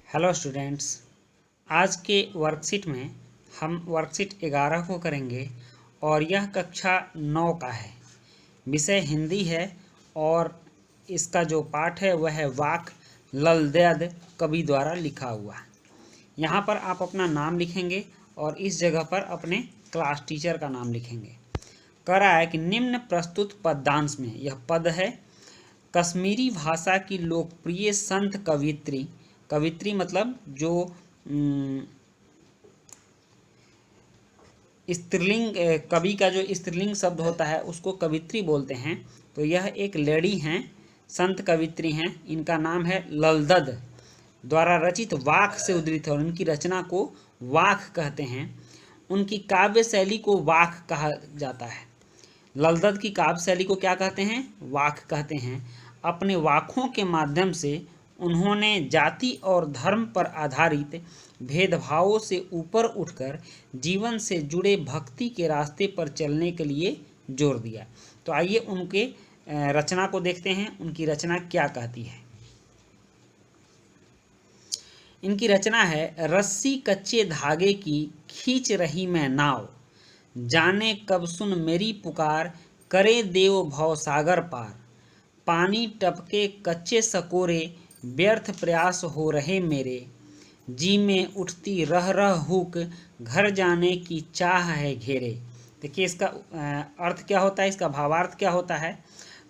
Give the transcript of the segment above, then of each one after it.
Hello students, आज के worksheet में हम वर्कशीट 11 को करेंगे और यह कक्षा 9 का है। विषय हिंदी है और इसका जो पाठ है वह है वाक ललदयद कवि द्वारा लिखा हुआ। यहाँ पर आप अपना नाम लिखेंगे और इस जगह पर अपने क्लास टीचर का नाम लिखेंगे। कह रहा है कि निम्न प्रस्तुत पद्यांश में, यह पद है, कश्मीरी भाषा की लोकप्रिय संत कवित्री, कवित्री मतलब जो स्त्रीलिंग, कवि का जो स्त्रीलिंग शब्द होता है उसको कवित्री बोलते हैं। तो यह एक लेडी हैं, संत कवित्री हैं, इनका नाम है ललदद द्वारा रचित वाक से उद्धृत है और उनकी रचना को वाक कहते हैं। उनकी काव्य शैली को वाक कहा जाता है। ललदद की काव्य शैली को क्या कहते हैं? वाक कहते हैं। अपने वाकों के माध्यम से उन्होंने जाति और धर्म पर आधारित भेदभावों से ऊपर उठकर जीवन से जुड़े भक्ति के रास्ते पर चलने के लिए जोर दिया। तो आइए उनके रचना को देखते हैं, उनकी रचना क्या कहती है। इनकी रचना है, रस्सी कच्चे धागे की खींच रही मैं नाव, जाने कब सुन मेरी पुकार, करे देव भव सागर पार, पानी टपके कच्चे सकोरे, व्यर्थ प्रयास हो रहे मेरे, जी में उठती रह रह हुक, घर जाने की चाह है घेरे। देखिए इसका अर्थ क्या होता है, इसका भावार्थ क्या होता है।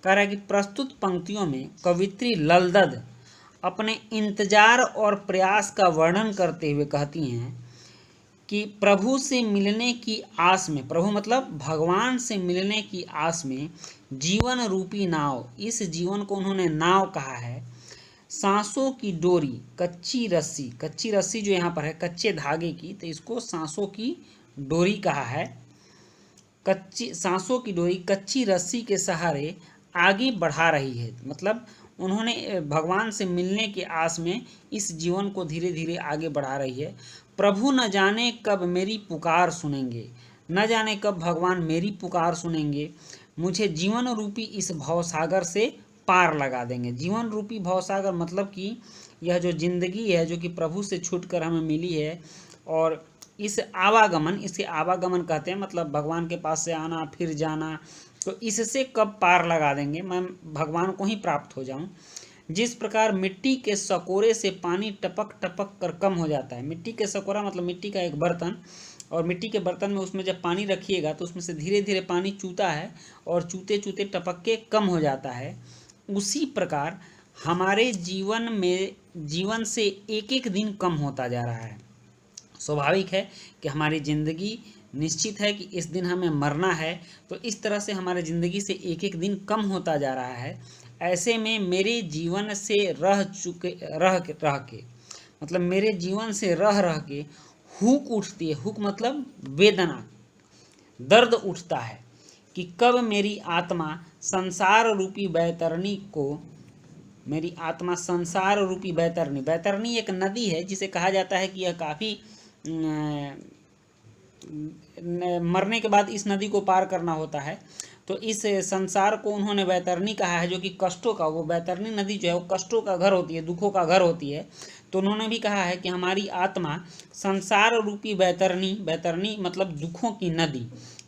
कह रहा है कि प्रस्तुत पंक्तियों में कवित्री ललदद अपने इंतजार और प्रयास का वर्णन करते हुए कहती हैं कि प्रभु से मिलने की आस में, प्रभु मतलब भगवान से मिलने की आस में जीवन रूपी नाव, इस जीवन को उन्होंने नाव कहा है, सांसों की डोरी कच्ची रस्सी, कच्ची रस्सी जो यहाँ पर है कच्चे धागे की, तो इसको सांसों की डोरी कहा है। कच्ची सांसों की डोरी कच्ची रस्सी के सहारे आगे बढ़ा रही है। मतलब उन्होंने भगवान से मिलने के आस में इस जीवन को धीरे धीरे आगे बढ़ा रही है। प्रभु न जाने कब मेरी पुकार सुनेंगे, न जाने कब भगवान मेरी पुकार सुनेंगे, मुझे जीवन रूपी इस भवसागर से पार लगा देंगे। जीवन रूपी भवसागर मतलब कि यह जो जिंदगी है जो कि प्रभु से छूटकर हमें मिली है, और इस आवागमन, इसके आवागमन कहते हैं, मतलब भगवान के पास से आना फिर जाना, तो इससे कब पार लगा देंगे, मैं भगवान को ही प्राप्त हो जाऊं। जिस प्रकार मिट्टी के सकोरे से पानी टपक टपक कर कम हो जाता है, मिट्टी के सकोरा मतलब मिट्टी का एक बर्तन, और मिट्टी के बर्तन में उसमें जब पानी रखिएगा तो उसमें से धीरे धीरे पानी चूता है और चूते चूते टपक के कम हो जाता है। उसी प्रकार हमारे जीवन में, जीवन से एक एक दिन कम होता जा रहा है। स्वाभाविक है कि हमारी ज़िंदगी निश्चित है कि इस दिन हमें मरना है, तो इस तरह से हमारे ज़िंदगी से एक एक दिन कम होता जा रहा है। ऐसे में मेरे जीवन से रह के मतलब मेरे जीवन से रह के हुक उठती है। हुक मतलब वेदना, दर्द उठता है कि कब मेरी आत्मा संसार रूपी बैतरणी को, मेरी आत्मा संसार रूपी बैतरणी, बैतरणी एक नदी है जिसे कहा जाता है कि यह काफ़ी मरने के बाद इस नदी को पार करना होता है। तो इस संसार को उन्होंने बैतरणी कहा है, जो कि कष्टों का, वो बैतरणी नदी जो है वो कष्टों का घर होती है, दुखों का घर होती है। तो उन्होंने भी कहा है कि हमारी आत्मा संसार रूपी बैतरणी, बैतरणी मतलब दुखों की नदी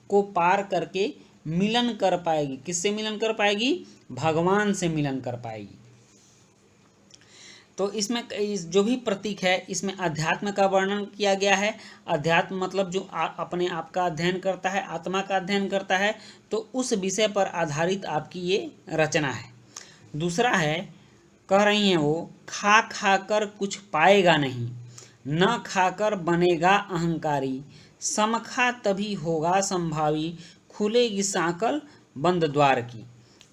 को पार करके मिलन कर पाएगी। किससे मिलन कर पाएगी? भगवान से मिलन कर पाएगी। तो इसमें जो भी प्रतीक है इसमें अध्यात्म का वर्णन किया गया है। अध्यात्म मतलब जो अपने आप का अध्ययन करता है, आत्मा का अध्ययन करता है, तो उस विषय पर आधारित आपकी ये रचना है। दूसरा है, कह रही हैं वो, खा खा कर कुछ पाएगा नहीं, न खाकर बनेगा अहंकारी, समखा तभी होगा संभावी, खुलेगी सांकल बंद द्वार की।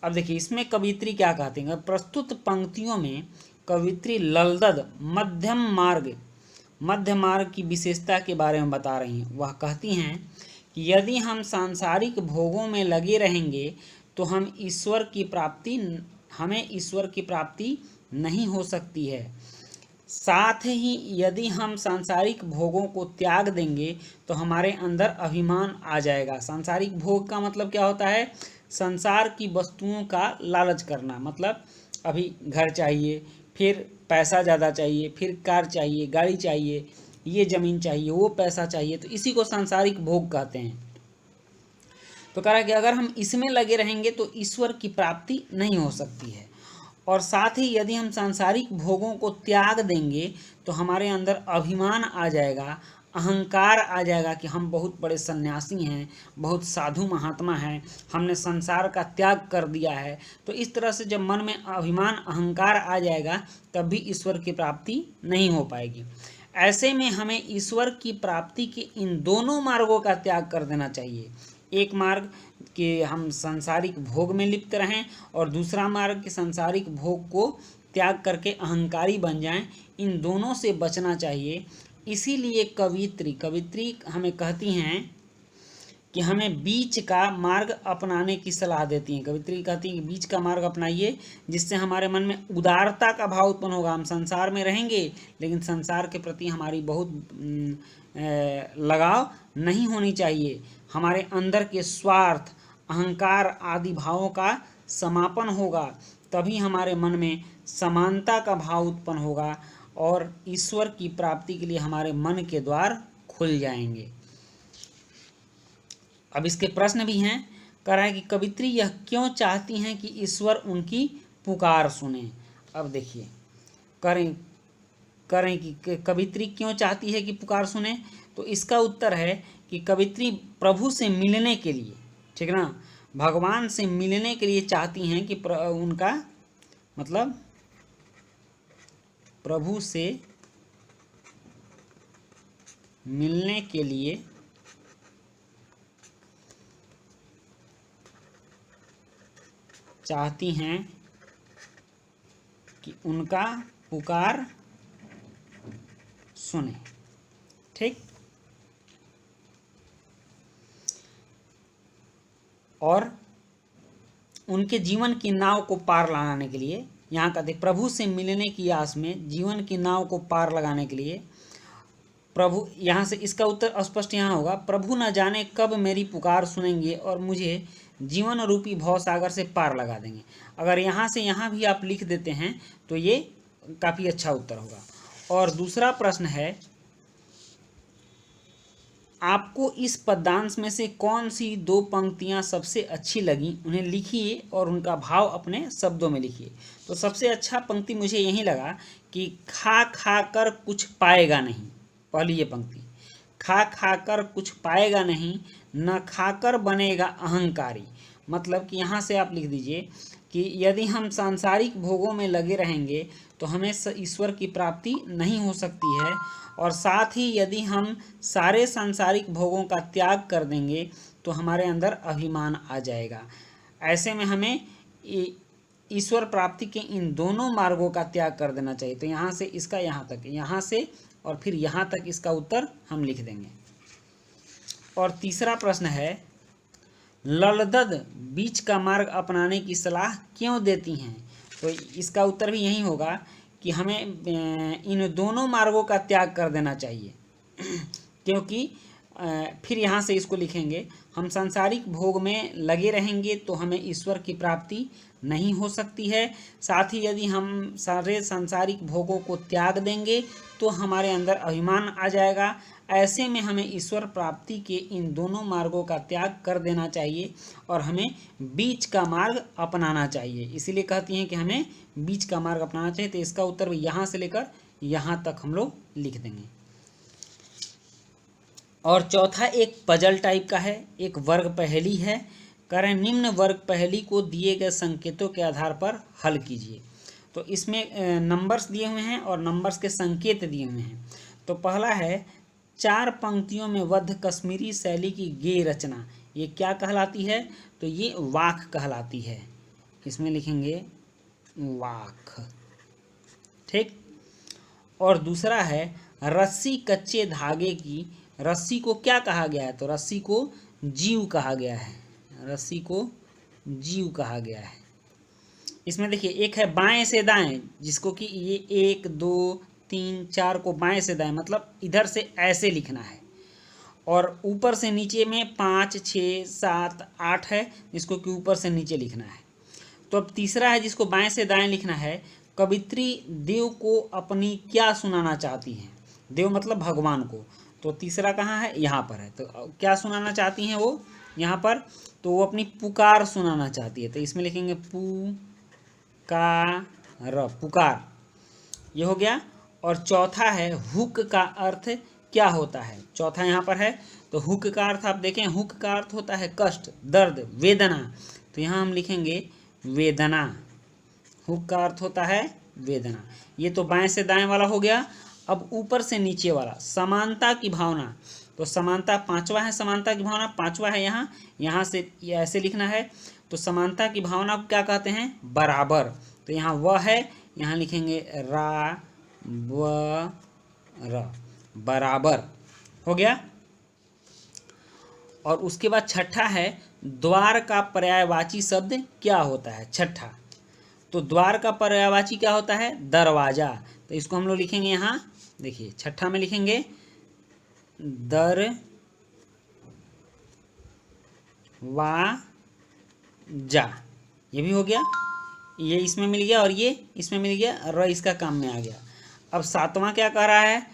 अब देखिए इसमें कवित्री क्या कहती हैं। प्रस्तुत पंक्तियों में कवित्री ललदद मध्य मार्ग की विशेषता के बारे में बता रही हैं। वह कहती हैं कि यदि हम सांसारिक भोगों में लगे रहेंगे तो हमें ईश्वर की प्राप्ति नहीं हो सकती है। साथ ही यदि हम सांसारिक भोगों को त्याग देंगे तो हमारे अंदर अभिमान आ जाएगा। सांसारिक भोग का मतलब क्या होता है? संसार की वस्तुओं का लालच करना, मतलब अभी घर चाहिए, फिर पैसा ज़्यादा चाहिए, फिर कार चाहिए, गाड़ी चाहिए, ये ज़मीन चाहिए, वो पैसा चाहिए, तो इसी को सांसारिक भोग कहते हैं। तो कह रहा है कि अगर हम इसमें लगे रहेंगे तो ईश्वर की प्राप्ति नहीं हो सकती है। और साथ ही यदि हम सांसारिक भोगों को त्याग देंगे तो हमारे अंदर अभिमान आ जाएगा, अहंकार आ जाएगा कि हम बहुत बड़े सन्यासी हैं, बहुत साधु महात्मा हैं, हमने संसार का त्याग कर दिया है। तो इस तरह से जब मन में अभिमान अहंकार आ जाएगा तब भी ईश्वर की प्राप्ति नहीं हो पाएगी। ऐसे में हमें ईश्वर की प्राप्ति के इन दोनों मार्गों का त्याग कर देना चाहिए। एक मार्ग कि हम सांसारिक भोग में लिप्त रहें और दूसरा मार्ग कि सांसारिक भोग को त्याग करके अहंकारी बन जाएं। इन दोनों से बचना चाहिए। इसीलिए कवित्री हमें कहती हैं कि हमें बीच का मार्ग अपनाने की सलाह देती हैं। कवित्री कहती हैं कि बीच का मार्ग अपनाइए, जिससे हमारे मन में उदारता का भाव उत्पन्न होगा। हम संसार में रहेंगे लेकिन संसार के प्रति हमारी बहुत लगाव नहीं होनी चाहिए। हमारे अंदर के स्वार्थ, अहंकार आदि भावों का समापन होगा, तभी हमारे मन में समानता का भाव उत्पन्न होगा और ईश्वर की प्राप्ति के लिए हमारे मन के द्वार खुल जाएंगे। अब इसके प्रश्न भी हैं। कह रहा है कि कवित्री यह क्यों चाहती हैं कि ईश्वर उनकी पुकार सुने। अब देखिए करें कि कवित्री क्यों चाहती है कि पुकार सुने। तो इसका उत्तर है कि कवित्री प्रभु से मिलने के लिए, ठीक ना, भगवान से मिलने के लिए चाहती हैं कि उनका मतलब प्रभु से मिलने के लिए चाहती हैं कि उनका पुकार सुने। ठीक। और उनके जीवन की नाव को पार लगाने के लिए, यहाँ का देख, प्रभु से मिलने की आस में जीवन की नाव को पार लगाने के लिए प्रभु, यहाँ से इसका उत्तर स्पष्ट यहाँ होगा, प्रभु न जाने कब मेरी पुकार सुनेंगे और मुझे जीवन रूपी भवसागर से पार लगा देंगे। अगर यहाँ से यहाँ भी आप लिख देते हैं तो ये काफ़ी अच्छा उत्तर होगा। और दूसरा प्रश्न है, आपको इस पद्यांश में से कौन सी दो पंक्तियाँ सबसे अच्छी लगी, उन्हें लिखिए और उनका भाव अपने शब्दों में लिखिए। तो सबसे अच्छा पंक्ति मुझे यही लगा कि खा खा कर कुछ पाएगा नहीं। पहली ये पंक्ति, खा खा कर कुछ पाएगा नहीं, न खाकर बनेगा अहंकारी। मतलब कि यहाँ से आप लिख दीजिए कि यदि हम सांसारिक भोगों में लगे रहेंगे तो हमें ईश्वर की प्राप्ति नहीं हो सकती है। और साथ ही यदि हम सारे सांसारिक भोगों का त्याग कर देंगे तो हमारे अंदर अभिमान आ जाएगा। ऐसे में हमें ईश्वर प्राप्ति के इन दोनों मार्गों का त्याग कर देना चाहिए। तो यहाँ से इसका यहाँ तक, यहाँ से और फिर यहाँ तक इसका उत्तर हम लिख देंगे। और तीसरा प्रश्न है, ललदद बीच का मार्ग अपनाने की सलाह क्यों देती हैं। तो इसका उत्तर भी यही होगा कि हमें इन दोनों मार्गों का त्याग कर देना चाहिए क्योंकि फिर यहाँ से इसको लिखेंगे, हम सांसारिक भोग में लगे रहेंगे तो हमें ईश्वर की प्राप्ति नहीं हो सकती है। साथ ही यदि हम सारे सांसारिक भोगों को त्याग देंगे तो हमारे अंदर अभिमान आ जाएगा। ऐसे में हमें ईश्वर प्राप्ति के इन दोनों मार्गों का त्याग कर देना चाहिए और हमें बीच का मार्ग अपनाना चाहिए। इसीलिए कहती हैं कि हमें बीच का मार्ग अपनाना चाहिए। तो इसका उत्तर भी यहाँ से लेकर यहाँ तक हम लोग लिख देंगे। और चौथा एक पजल टाइप का है, एक वर्ग पहेली है। करें, निम्न वर्ग पहेली को दिए गए संकेतों के आधार पर हल कीजिए। तो इसमें नंबर्स दिए हुए हैं और नंबर्स के संकेत दिए हुए हैं। तो पहला है, 4 पंक्तियों में वध कश्मीरी शैली की गेय रचना, ये क्या कहलाती है। तो ये वाक कहलाती है। इसमें लिखेंगे वाक। ठीक। और दूसरा है, रस्सी कच्चे धागे की, रस्सी को क्या कहा गया है। तो रस्सी को जीव कहा गया है, रस्सी को जीव कहा गया है। इसमें देखिए, एक है बाएं से दाएं, जिसको कि ये 1 2 3 4 को बाएं से दाएं, मतलब इधर से ऐसे लिखना है। और ऊपर से नीचे में 5 6 7 8 है, जिसको कि ऊपर से नीचे लिखना है। तो अब तीसरा है जिसको बाएं से दाएं लिखना है, कवित्री देव को अपनी क्या सुनाना चाहती हैं। देव मतलब भगवान को। तो तीसरा कहाँ है, यहाँ पर है। तो क्या सुनाना चाहती हैं वो यहाँ पर, तो वो अपनी पुकार सुनाना चाहती है। तो इसमें लिखेंगे पुकार, पुकार, ये हो गया। और चौथा है हुक का अर्थ क्या होता है। चौथा यहाँ पर है, तो हुक का अर्थ आप देखें, हुक का अर्थ होता है कष्ट, दर्द, वेदना। तो यहाँ हम लिखेंगे वेदना। हुक का अर्थ होता है वेदना। ये तो बाएं से दाएं वाला हो गया। अब ऊपर से नीचे वाला, समानता की भावना। तो समानता पांचवा है, समानता की भावना पांचवा है। यहाँ से ऐसे लिखना है। तो समानता की भावना को क्या कहते हैं, बराबर। तो यहाँ वह है, यहाँ लिखेंगे रा व र, बराबर हो गया। और उसके बाद छठा है द्वार का पर्यायवाची शब्द क्या होता है। छठा, तो द्वार का पर्यायवाची क्या होता है, दरवाजा। तो इसको हम लोग लिखेंगे यहाँ, देखिए छठा में लिखेंगे दरवाजा, ये भी हो गया। ये इसमें मिल गया और ये इसमें मिल गया, र इसका काम में आ गया। अब सातवां क्या कह रहा है,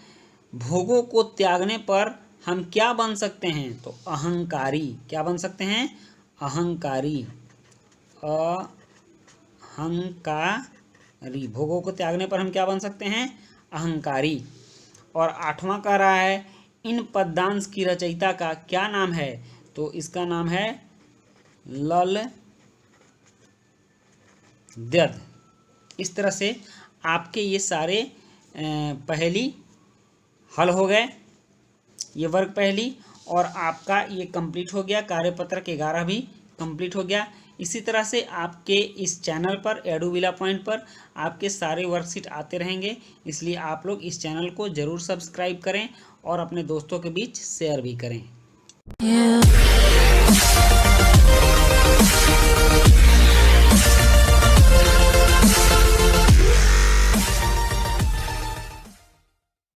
भोगों को त्यागने पर हम क्या बन सकते हैं। तो अहंकारी। क्या बन सकते हैं, अहंकारी। अहंकारी, भोगों को त्यागने पर हम क्या बन सकते हैं, अहंकारी। और आठवां कह रहा है इन पद्यांश की रचयिता का क्या नाम है। तो इसका नाम है ललद्यद। इस तरह से आपके ये सारे पहेली हल हो गए, ये वर्ग पहेली। और आपका ये कंप्लीट हो गया, कार्यपत्रक 11 भी कंप्लीट हो गया। इसी तरह से आपके इस चैनल पर एडुविला पॉइंट पर आपके सारे वर्कशीट आते रहेंगे, इसलिए आप लोग इस चैनल को ज़रूर सब्सक्राइब करें और अपने दोस्तों के बीच शेयर भी करें।